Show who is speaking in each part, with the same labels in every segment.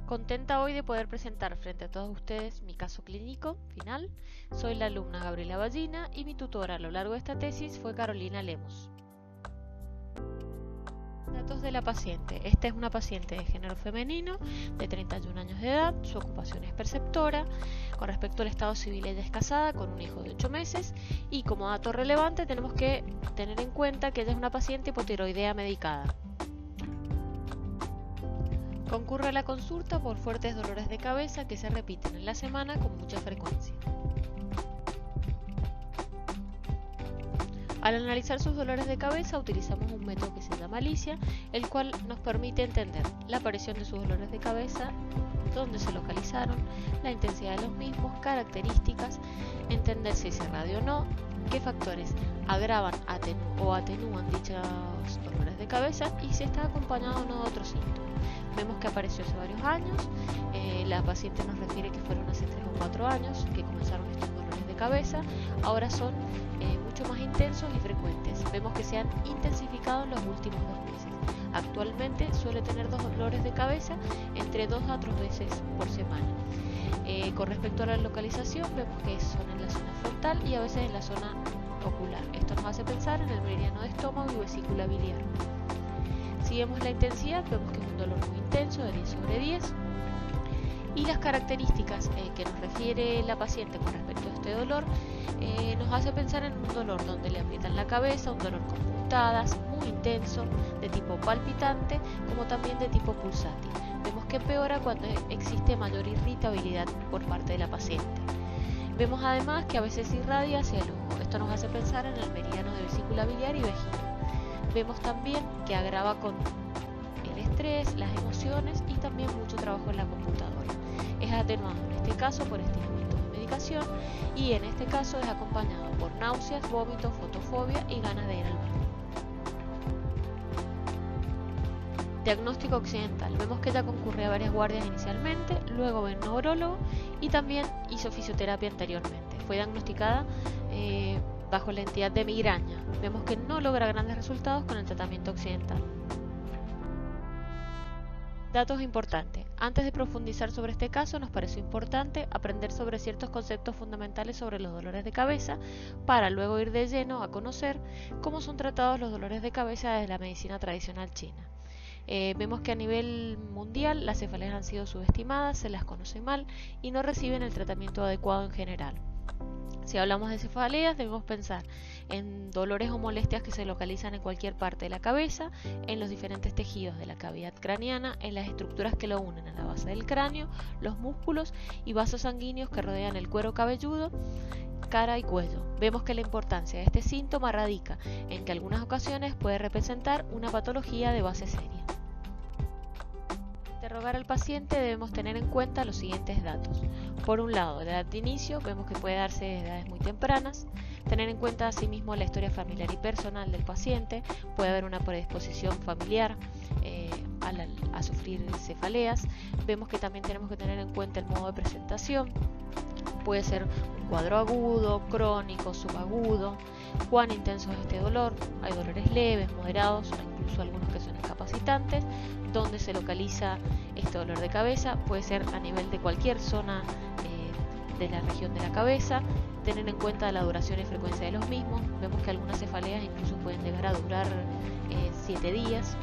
Speaker 1: Contenta hoy de poder presentar frente a todos ustedes mi caso clínico final. Soy la alumna Gabriela Ballina y mi tutora a lo largo de esta tesis fue Carolina Lemos. Datos de la paciente. Esta es una paciente de género femenino de 31 años de edad, su ocupación es perceptora. Con respecto al estado civil, ella es casada con un hijo de 8 meses y como dato relevante tenemos que tener en cuenta que ella es una paciente hipotiroidea medicada. Concurre a la consulta por fuertes dolores de cabeza que se repiten en la semana con mucha frecuencia. Al analizar sus dolores de cabeza utilizamos un método que se llama Alicia, el cual nos permite entender la aparición de sus dolores de cabeza, dónde se localizaron, la intensidad de los mismos, características, entender si se irradia o no, qué factores agravan o atenúan dichos dolores de cabeza y si está acompañado o no de otros síntomas. Vemos que apareció hace varios años, la paciente nos refiere que fueron hace 3 o 4 años que comenzaron estos dolores de cabeza, ahora son mucho más intensos y frecuentes. Vemos que se han intensificado en los últimos 2 meses. Actualmente suele tener dolores de cabeza entre 2 a 3 veces por semana. Con respecto a la localización, vemos que son en la zona frontal y a veces en la zona ocular. Esto nos hace pensar en el meridiano de estómago y vesícula biliar. Si vemos la intensidad, vemos que es un dolor muy intenso, de 10 sobre 10. Y las características que nos refiere la paciente con respecto a este dolor nos hace pensar en un dolor donde le aprietan la cabeza, un dolor con puntadas, muy intenso, de tipo palpitante, como también de tipo pulsátil. Vemos que empeora cuando existe mayor irritabilidad por parte de la paciente. Vemos además que a veces irradia hacia el ojo. Esto nos hace pensar en el meridiano de vesícula biliar y vejiga. Vemos también que agrava con el estrés, las emociones y también mucho trabajo en la computadora. Es atenuado en este caso por estiramientos de medicación y en este caso es acompañado por náuseas, vómitos, fotofobia y ganas de ir al baño. Diagnóstico occidental. Vemos que ella concurrió a varias guardias inicialmente, luego ve un neurólogo y también hizo fisioterapia anteriormente. Fue diagnosticada bajo la entidad de migraña. Vemos que no logra grandes resultados con el tratamiento occidental. Datos importantes. Antes de profundizar sobre este caso, nos pareció importante aprender sobre ciertos conceptos fundamentales sobre los dolores de cabeza para luego ir de lleno a conocer cómo son tratados los dolores de cabeza desde la medicina tradicional china. Vemos que a nivel mundial las cefaleas han sido subestimadas, se las conoce mal y no reciben el tratamiento adecuado en general. Si hablamos de cefaleas, debemos pensar en dolores o molestias que se localizan en cualquier parte de la cabeza, en los diferentes tejidos de la cavidad craneana, en las estructuras que lo unen a la base del cráneo, los músculos y vasos sanguíneos que rodean el cuero cabelludo, cara y cuello. Vemos que la importancia de este síntoma radica en que en algunas ocasiones puede representar una patología de base seria. Para interrogar al paciente debemos tener en cuenta los siguientes datos. Por un lado, la edad de inicio, vemos que puede darse desde edades muy tempranas. Tener en cuenta asimismo la historia familiar y personal del paciente. Puede haber una predisposición familiar a sufrir cefaleas. Vemos que también tenemos que tener en cuenta el modo de presentación. Puede ser un cuadro agudo, crónico, subagudo. Cuán intenso es este dolor. Hay dolores leves, moderados o incluso algunos que son incapacitantes. Dónde se localiza este dolor de cabeza. Puede ser a nivel de cualquier zona de la región de la cabeza. Tener en cuenta la duración y frecuencia de los mismos. Vemos que algunas cefaleas incluso pueden llegar a durar 7 días.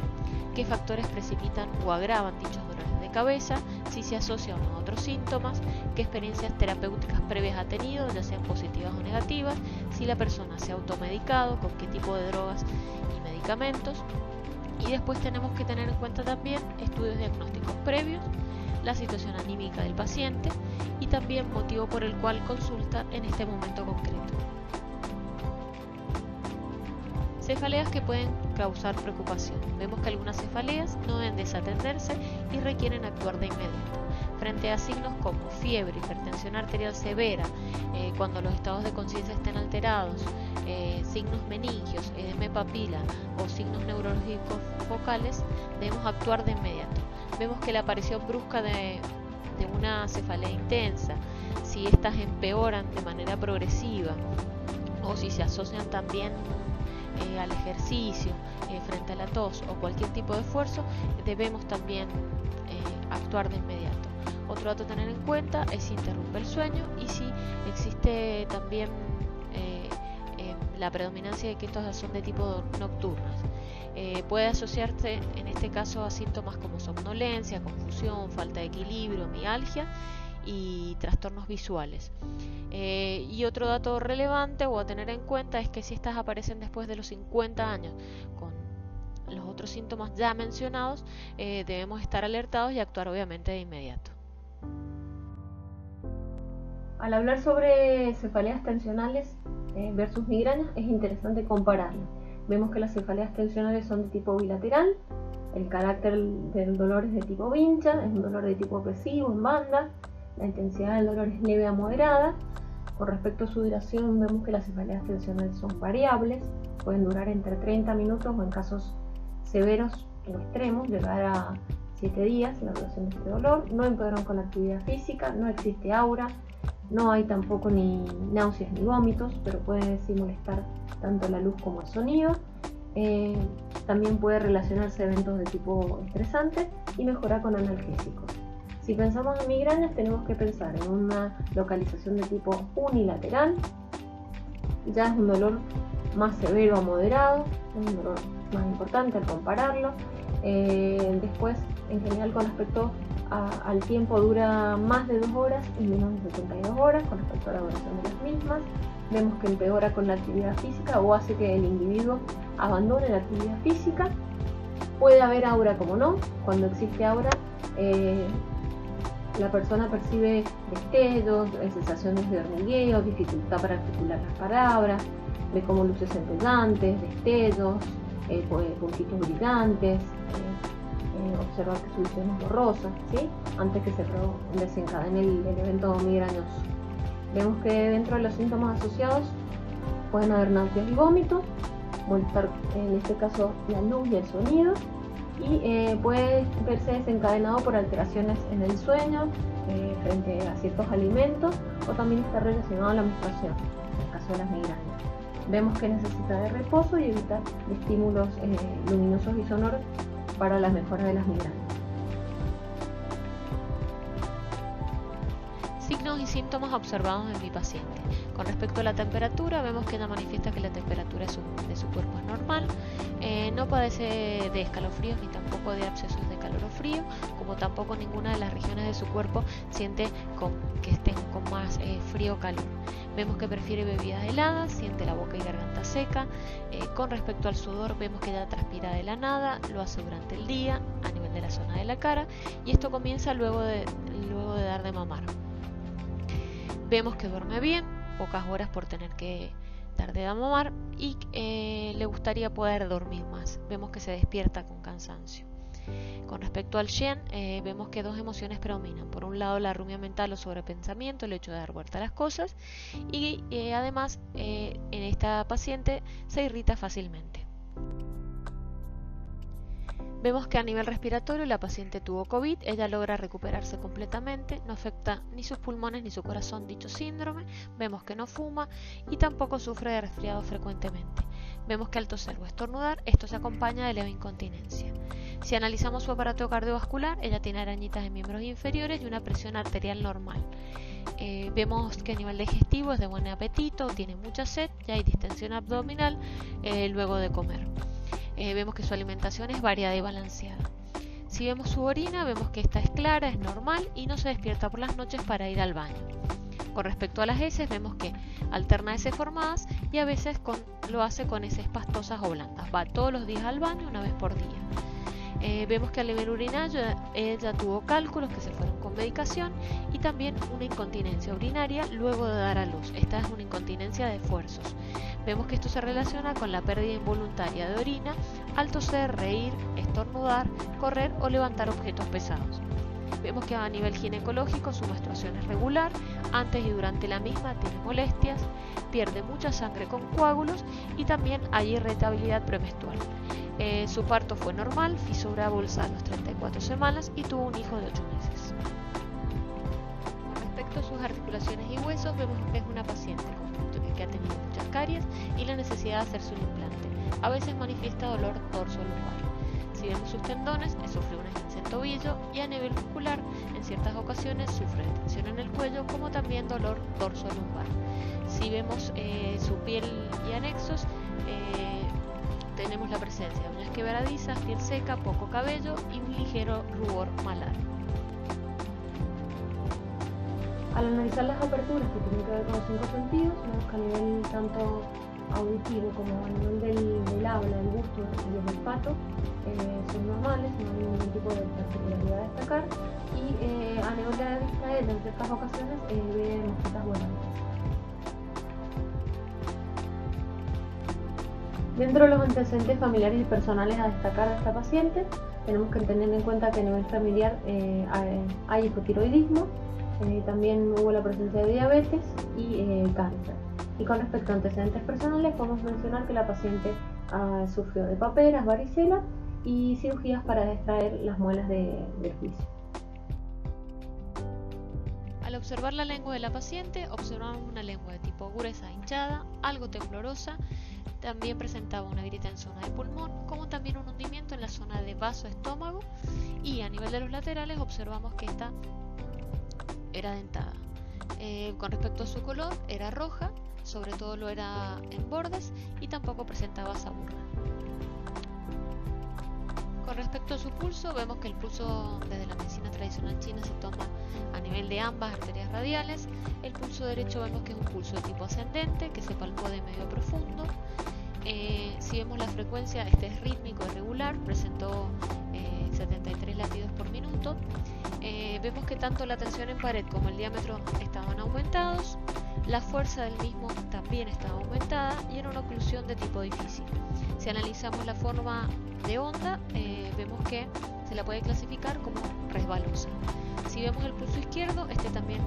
Speaker 1: ¿Qué factores precipitan o agravan dichos dolores de cabeza? Si se asocian a otros síntomas. ¿Qué experiencias terapéuticas previas ha tenido, ya sean positivas o negativas? Si la persona se ha automedicado, con qué tipo de drogas y medicamentos. Y después tenemos que tener en cuenta también estudios diagnósticos previos, la situación anímica del paciente y también motivo por el cual consulta en este momento concreto. Cefaleas que pueden causar preocupación. Vemos que algunas cefaleas no deben desatenderse y requieren actuar de inmediato. Frente a signos como fiebre, hipertensión arterial severa, cuando los estados de conciencia estén alterados, signos meningios, edema papila o signos neurológicos focales, debemos actuar de inmediato. Vemos que la aparición brusca de una cefalea intensa, si estas empeoran de manera progresiva o si se asocian también al ejercicio, frente a la tos o cualquier tipo de esfuerzo, debemos también actuar de inmediato. Otro dato a tener en cuenta es si interrumpe el sueño y si existe también la predominancia de que estos son de tipo nocturnos. Puede asociarse en este caso a síntomas como somnolencia, confusión, falta de equilibrio, mialgia y trastornos visuales. Y otro dato relevante o a tener en cuenta es que si estas aparecen después de los 50 años con los otros síntomas ya mencionados, debemos estar alertados y actuar obviamente de inmediato.
Speaker 2: Al hablar sobre cefaleas tensionales versus migrañas, es interesante compararlas. Vemos que las cefaleas tensionales son de tipo bilateral, el carácter del dolor es de tipo vincha, es un dolor de tipo opresivo en banda, la intensidad del dolor es leve a moderada. Con respecto a su duración, vemos que las cefaleas tensionales son variables, pueden durar entre 30 minutos o en casos severos o extremos llegar a 7 días la duración de este dolor. No empeoran con la actividad física, no existe aura, no hay tampoco ni náuseas ni vómitos, pero puede sí molestar tanto la luz como el sonido. También puede relacionarse a eventos de tipo estresante y mejorar con analgésicos. Si pensamos en migrañas, tenemos que pensar en una localización de tipo unilateral. Ya es un dolor más severo o moderado, es un dolor más importante al compararlo. Después, en general, con respecto al tiempo, dura más de 2 horas y menos de 72 horas con respecto a la duración de las mismas. Vemos que empeora con la actividad física o hace que el individuo abandone la actividad física. Puede haber aura como no. Cuando existe aura, la persona percibe destellos, sensaciones de hormigueo, dificultad para articular las palabras, ve como luces centellantes, destellos, puntitos brillantes, observa que su visión es borrosa, ¿sí? Antes que se desencadene el evento migrañoso. Vemos que dentro de los síntomas asociados pueden haber náuseas y vómitos, molestar en este caso la luz y el sonido, y puede verse desencadenado por alteraciones en el sueño frente a ciertos alimentos, o también está relacionado a la menstruación en el caso de las migrañas. Vemos que necesita de reposo y evitar estímulos luminosos y sonoros para la mejora de las migrañas.
Speaker 1: Signos y síntomas observados en mi paciente. Con respecto a la temperatura, vemos que ella manifiesta que la temperatura de su cuerpo es normal, no padece de escalofríos ni tampoco de abscesos de calor o frío, como tampoco ninguna de las regiones de su cuerpo siente que estén con más frío o calor. Vemos que prefiere bebidas heladas, siente la boca y garganta seca. Con respecto al sudor, vemos que ella transpira de la nada, lo hace durante el día, a nivel de la zona de la cara, y esto comienza luego de dar de mamar. Vemos que duerme bien, pocas horas por tener que dar de mamar, y le gustaría poder dormir más. Vemos que se despierta con cansancio. Con respecto al Shen, vemos que 2 emociones predominan. Por un lado, la rumia mental o sobrepensamiento, el hecho de dar vuelta a las cosas, y además en esta paciente se irrita fácilmente. Vemos que a nivel respiratorio la paciente tuvo COVID, ella logra recuperarse completamente, no afecta ni sus pulmones ni su corazón dicho síndrome. Vemos que no fuma y tampoco sufre de resfriado frecuentemente. Vemos que al toser o estornudar, esto se acompaña de leve incontinencia. Si analizamos su aparato cardiovascular, ella tiene arañitas en miembros inferiores y una presión arterial normal. Vemos que a nivel digestivo es de buen apetito, tiene mucha sed y hay distensión abdominal luego de comer. Vemos que su alimentación es variada y balanceada. Si vemos su orina, vemos que esta es clara, es normal y no se despierta por las noches para ir al baño. Con respecto a las heces, vemos que alterna heces formadas y a veces lo hace con heces pastosas o blandas. Va todos los días al baño, una vez por día. Vemos que a nivel urinario ella tuvo cálculos que se fueron con medicación y también una incontinencia urinaria luego de dar a luz. Esta es una incontinencia de esfuerzos. Vemos que esto se relaciona con la pérdida involuntaria de orina al toser, reír, estornudar, correr o levantar objetos pesados. Vemos que a nivel ginecológico su menstruación es regular, antes y durante la misma tiene molestias, pierde mucha sangre con coágulos y también hay irritabilidad premenstrual. Su parto fue normal, fisura bolsa a las 34 semanas y tuvo un hijo de 8 meses. Con respecto a sus articulaciones y huesos, vemos que es una paciente que ha tenido muchas caries y la necesidad de hacerse un implante. A veces manifiesta dolor torso lumbar. Si Si vemos sus tendones, sufre un esguince en tobillo y a nivel muscular, en ciertas ocasiones sufre tensión en el cuello, como también dolor dorso-lumbar. Si vemos su piel y anexos, tenemos la presencia de uñas quebradizas, piel seca, poco cabello y un ligero rubor malar.
Speaker 2: Al analizar las aperturas que tienen que ver con los 5 sentidos, vemos que a nivel tanto auditivo como a nivel del habla, del gusto y el olfato son normales, no hay ningún tipo de particularidad a destacar, y a nivel de la vista en ciertas ocasiones ve mosquitas volantes. Dentro de los antecedentes familiares y personales a destacar de esta paciente, tenemos que tener en cuenta que a nivel familiar hay hipotiroidismo, también hubo la presencia de diabetes y cáncer. Y con respecto a antecedentes personales, podemos mencionar que la paciente sufrió de paperas, varicela y cirugías para extraer las muelas del juicio.
Speaker 1: Al observar la lengua de la paciente, observamos una lengua de tipo gruesa, hinchada, algo temblorosa. También presentaba una grieta en zona de pulmón, como también un hundimiento en la zona de vaso-estómago, y a nivel de los laterales observamos que esta era dentada. Con respecto a su color, era roja, sobre todo lo era en bordes, y tampoco presentaba saburra. Con respecto a su pulso, vemos que el pulso desde la medicina tradicional china se toma a nivel de ambas arterias radiales. El pulso derecho vemos que es un pulso de tipo ascendente, que se palpó de medio a profundo. Si vemos la frecuencia, este es rítmico y regular, presentó 73 latidos por minuto. Vemos que tanto la tensión en pared como el diámetro estaban aumentados, la fuerza del mismo también estaba aumentada y era una oclusión de tipo difícil. Si analizamos la forma de onda, vemos que se la puede clasificar como resbalosa. Si vemos el pulso izquierdo, este también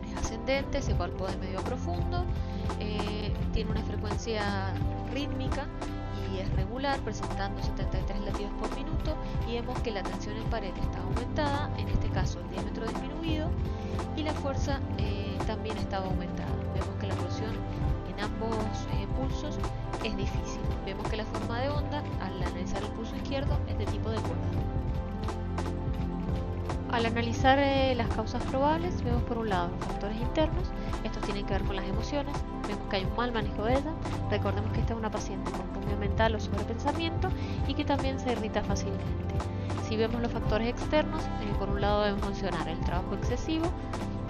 Speaker 1: es ascendente, se palpó de medio a profundo, tiene una frecuencia rítmica y es regular, presentando 73 latidos por minuto, y vemos que la tensión en pared está aumentada, en este caso el diámetro disminuido, y la fuerza también estaba aumentada. Vemos que la oclusión en ambos pulsos es difícil. Vemos que la forma de onda, al analizar el pulso izquierdo, es de tipo de cuerda. Al analizar las causas probables, vemos por un lado los factores internos. Estos tienen que ver con las emociones. Vemos que hay un mal manejo de ellas. Recordemos que esta es una paciente con rumbo mental o sobrepensamiento y que también se irrita fácilmente. Si vemos los factores externos, por un lado debemos mencionar el trabajo excesivo,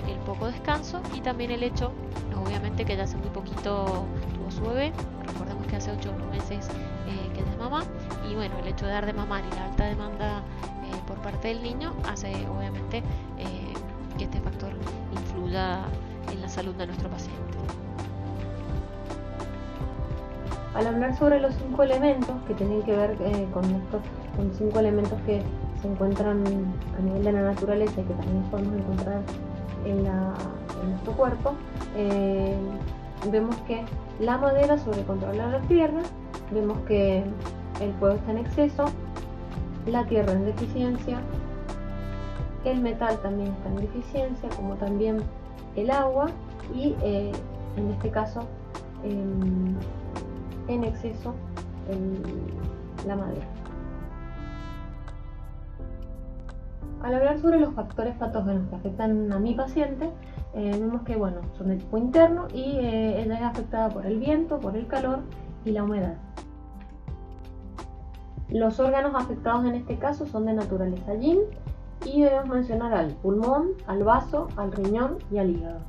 Speaker 1: el poco descanso y también el hecho, obviamente, que ya hace muy poquito tuvo su bebé. Recordemos que hace 8 meses que es de mamá, y bueno, el hecho de dar de mamar y la alta demanda por parte del niño hace obviamente que este factor influya en la salud de nuestro paciente.
Speaker 2: Al hablar sobre los 5 elementos que tienen que ver con 5 elementos que se encuentran a nivel de la naturaleza y que también podemos encontrar en nuestro cuerpo, vemos que la madera sobrecontrola la tierra, vemos que el fuego está en exceso, la tierra en deficiencia, el metal también está en deficiencia, como también el agua, y en este caso en exceso la madera. Al hablar sobre los factores patógenos que afectan a mi paciente, vemos que son de tipo interno y ella es afectada por el viento, por el calor y la humedad. Los órganos afectados en este caso son de naturaleza yin y debemos mencionar al pulmón, al vaso, al riñón y al hígado.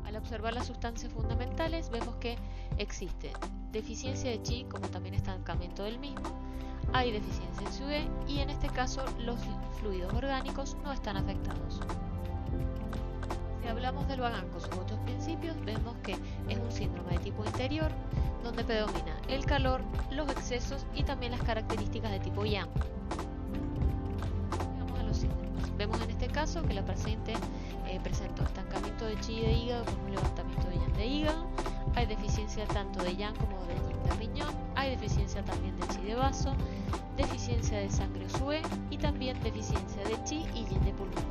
Speaker 1: Al observar las sustancias fundamentales, vemos que existe deficiencia de Qi, como también estancamiento del mismo, hay deficiencia en Xue y en este caso los fluidos orgánicos no están afectados. Si hablamos del Bagan con sus 8 principios, vemos que es un síndrome de tipo interior, donde predomina el calor, los excesos y también las características de tipo Yang. Vamos a los síntomas. Vemos en este caso que la paciente presentó estancamiento de Qi de hígado con un levantamiento de Yang de hígado, hay deficiencia tanto de Yang como de Yin de riñón, hay deficiencia también de Qi de vaso, deficiencia de sangre Xue y también deficiencia de Qi y Yin de pulmón.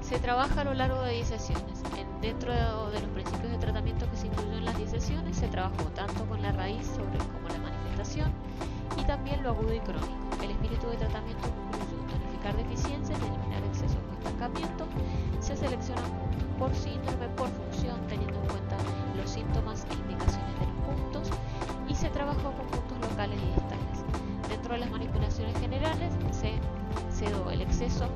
Speaker 1: Se trabaja a lo largo de 10 sesiones. Dentro de los principios de tratamiento que se incluyen en las 10 sesiones, se trabajó tanto con la la raíz sobre como la manifestación y también lo agudo y crónico. El espíritu de tratamiento incluye tonificar deficiencias y eliminar excesos o estancamiento. Se seleccionan puntos por síndrome, por función, teniendo en cuenta los síntomas e indicaciones de los puntos, y se trabajó con puntos locales y distales. Dentro de las manipulaciones generales se sedó el exceso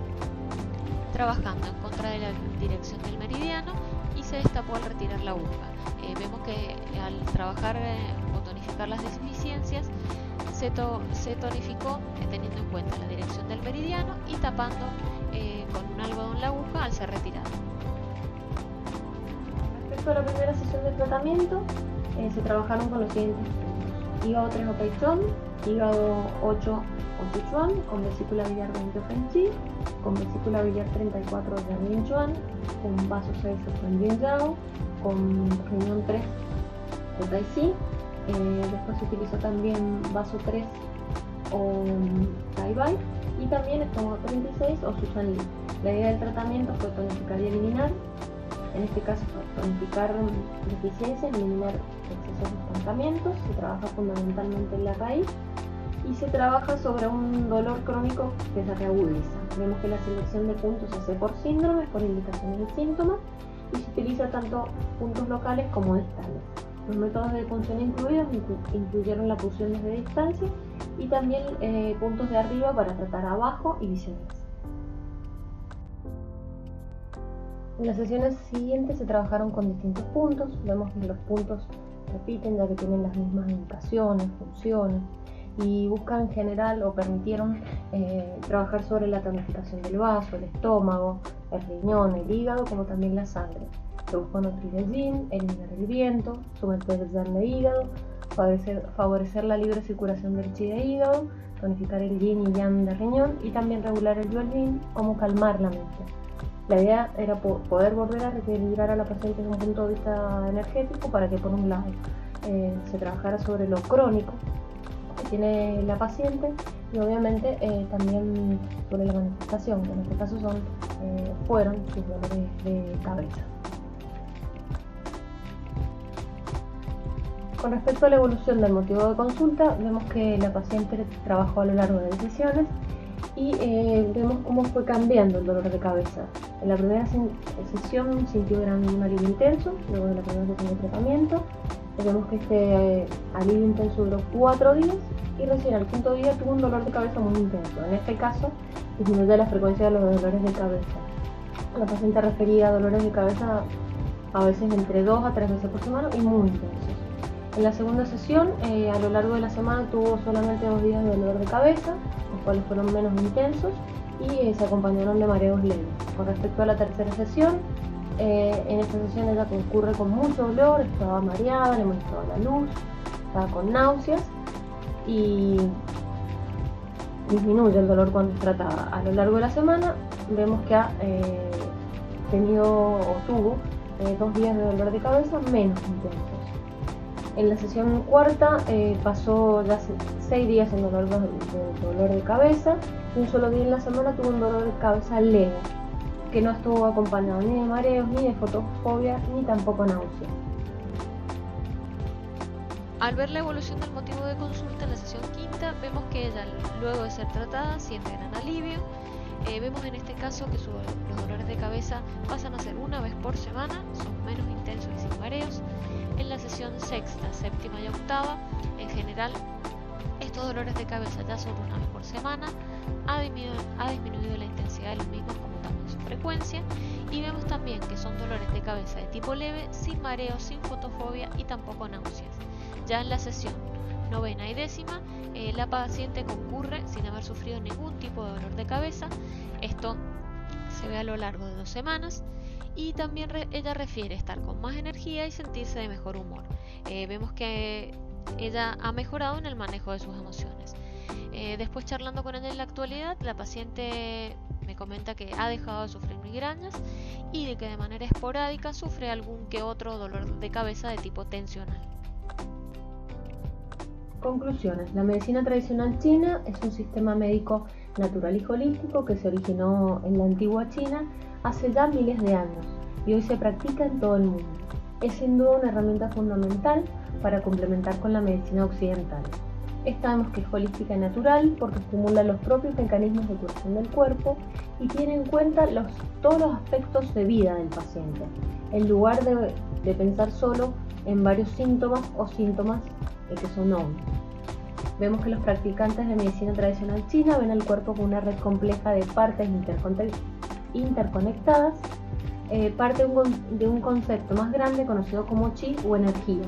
Speaker 1: trabajando en contra de la dirección del meridiano y se destapó al retirar la aguja. Vemos que al trabajar o tonificar las deficiencias se tonificó teniendo en cuenta la dirección del meridiano y tapando con un algodón la aguja al ser retirada.
Speaker 2: Respecto a la primera sesión de tratamiento, se trabajaron con los siguientes puntos: hígado 3 Otaichón, hígado 8 Otuchuan, con vesícula biliar 20 Ofenchi, con vesícula biliar 34 Yarlin-Chuan, con vaso 6 Yao, con riñón 3 Otaici. Después se utilizó también vaso 3 o Taibai y también estómago 36 o Susan Lee. La idea del tratamiento fue tonificar y eliminar. En este caso fue tonificar deficiencias, eliminar excesos de estancamientos. Se trabaja fundamentalmente en la raíz y se trabaja sobre un dolor crónico que se reagudiza. Vemos que la selección de puntos se hace por síndromes, por indicaciones de síntomas, y se utiliza tanto puntos locales como distales. Los métodos de punción incluidos incluyeron la punción desde distancia y también puntos de arriba para tratar abajo y viceversa. En las sesiones siguientes se trabajaron con distintos puntos. Vemos que los puntos repiten ya que tienen las mismas indicaciones, funciones, y buscan en general o permitieron trabajar sobre la tonificación del vaso, el estómago, el riñón, el hígado, como también la sangre. Se buscó nutrir el yin, eliminar el viento, someter el yang de hígado, favorecer la libre circulación del chi de hígado, tonificar el yin y yang de riñón y también regular el yuan yin, como calmar la mente. La idea era poder volver a reequilibrar a la paciente desde un punto de vista energético para que, por un lado, se trabajara sobre lo crónico que tiene la paciente y obviamente también sobre la manifestación, que en este caso fueron sus dolores de cabeza. Con respecto a la evolución del motivo de consulta, vemos que la paciente trabajó a lo largo de 10 sesiones y vemos cómo fue cambiando el dolor de cabeza. En la primera sesión sintió un alivio intenso, luego de la primera sesión de tratamiento. Vemos que este alivio intenso duró 4 días y recién al quinto día tuvo un dolor de cabeza muy intenso. En este caso, disminuye la frecuencia de los dolores de cabeza. La paciente refería a dolores de cabeza a veces entre 2 a 3 veces por semana y muy intensos. En la segunda sesión, a lo largo de la semana tuvo solamente 2 días de dolor de cabeza, los cuales fueron menos intensos y se acompañaron de mareos leves. Con respecto a la tercera sesión, en esta sesión ella concurre con mucho dolor, estaba mareada, le molestaba la luz, estaba con náuseas y disminuye el dolor cuando es tratada. A lo largo de la semana vemos que ha tuvo 2 días de dolor de cabeza menos intensos. En la sesión cuarta pasó ya 6 días en dolor de cabeza y un solo día en la semana tuvo un dolor de cabeza leve, que no estuvo acompañado ni de mareos, ni de fotofobia, ni tampoco náusea.
Speaker 1: Al ver la evolución del motivo de consulta en la sesión quinta, vemos que ella, luego de ser tratada, siente gran alivio. Vemos en este caso que los dolores de cabeza pasan a ser una vez por semana, son menos intensos y sin mareos. En la sesión sexta, séptima y octava, en general, estos dolores de cabeza ya son una vez por semana, ha disminuido la intensidad de los mismos como también su frecuencia, y vemos también que son dolores de cabeza de tipo leve, sin mareos, sin fotofobia y tampoco náuseas. Ya en la sesión novena y décima, la paciente concurre sin haber sufrido ningún tipo de dolor de cabeza. Esto se ve a lo largo de 2 semanas. Y también ella refiere estar con más energía y sentirse de mejor humor. Vemos que ella ha mejorado en el manejo de sus emociones. Después, charlando con ella en la actualidad, la paciente me comenta que ha dejado de sufrir migrañas y de que de manera esporádica sufre algún que otro dolor de cabeza de tipo tensional.
Speaker 2: Conclusiones. La medicina tradicional china es un sistema médico natural y holístico que se originó en la antigua China hace ya miles de años y hoy se practica en todo el mundo. es sin duda una herramienta fundamental para complementar con la medicina occidental. Esta vemos que es holística y natural porque estimula los propios mecanismos de curación del cuerpo y tiene en cuenta todos los aspectos de vida del paciente, en lugar de pensar solo en varios síntomas o síntomas que son obvios. Vemos que los practicantes de medicina tradicional china ven el cuerpo como una red compleja de partes interconectadas, parte de un concepto más grande conocido como chi o energía,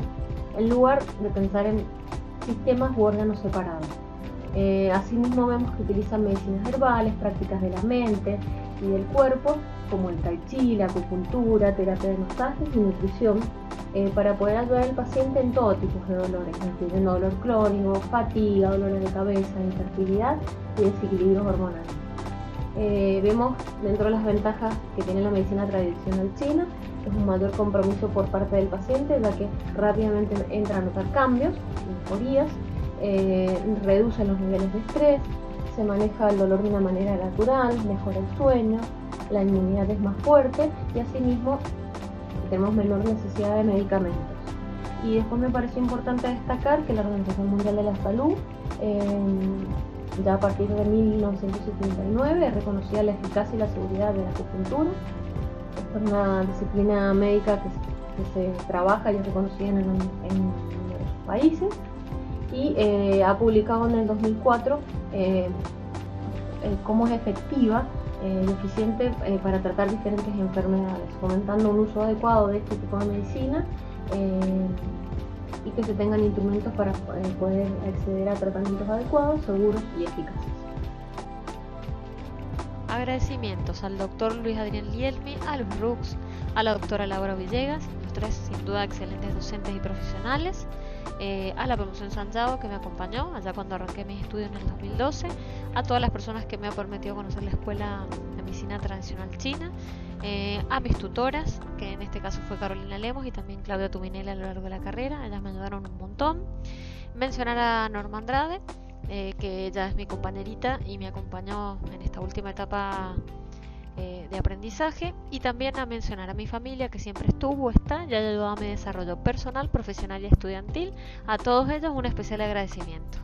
Speaker 2: en lugar de pensar en sistemas u órganos separados. Asimismo vemos que utilizan medicinas herbales, prácticas de la mente y del cuerpo, como el tai chi, la acupuntura, terapia de masajes y nutrición, para poder ayudar al paciente en todo tipo de dolores, incluyendo dolor crónico, fatiga, dolores de cabeza, infertilidad y desequilibrios hormonales. Vemos dentro de las ventajas que tiene la medicina tradicional china, es un mayor compromiso por parte del paciente, ya que rápidamente entra a notar cambios, mejorías, reduce los niveles de estrés, se maneja el dolor de una manera natural, mejora el sueño, la inmunidad es más fuerte y asimismo tenemos menor necesidad de medicamentos. Y después me pareció importante destacar que la Organización Mundial de la Salud ya a partir de 1979 reconocía la eficacia y la seguridad de la acupuntura. Esta es una disciplina médica que se trabaja y es reconocida en numerosos países y ha publicado en el 2004 cómo es efectiva y eficiente para tratar diferentes enfermedades, fomentando un uso adecuado de este tipo de medicina y que se tengan instrumentos para poder acceder a tratamientos adecuados, seguros y eficaces.
Speaker 1: Agradecimientos al doctor Luis Adrián Lielmi, a Luz Rux, a la doctora Laura Villegas, los tres sin duda excelentes docentes y profesionales, a la promoción Santiago que me acompañó allá cuando arranqué mis estudios en el 2012, a todas las personas que me han permitido conocer la Escuela de Medicina Tradicional China, a mis tutoras, que en este caso fue Carolina Lemos y también Claudia Tubinel a lo largo de la carrera, ellas me ayudaron un montón. Mencionar a Norma Andrade, que ella es mi compañerita y me acompañó en esta última etapa de aprendizaje, y también a mencionar a mi familia que siempre estuvo, está y ha ayudado a mi desarrollo personal, profesional y estudiantil. A todos ellos un especial agradecimiento.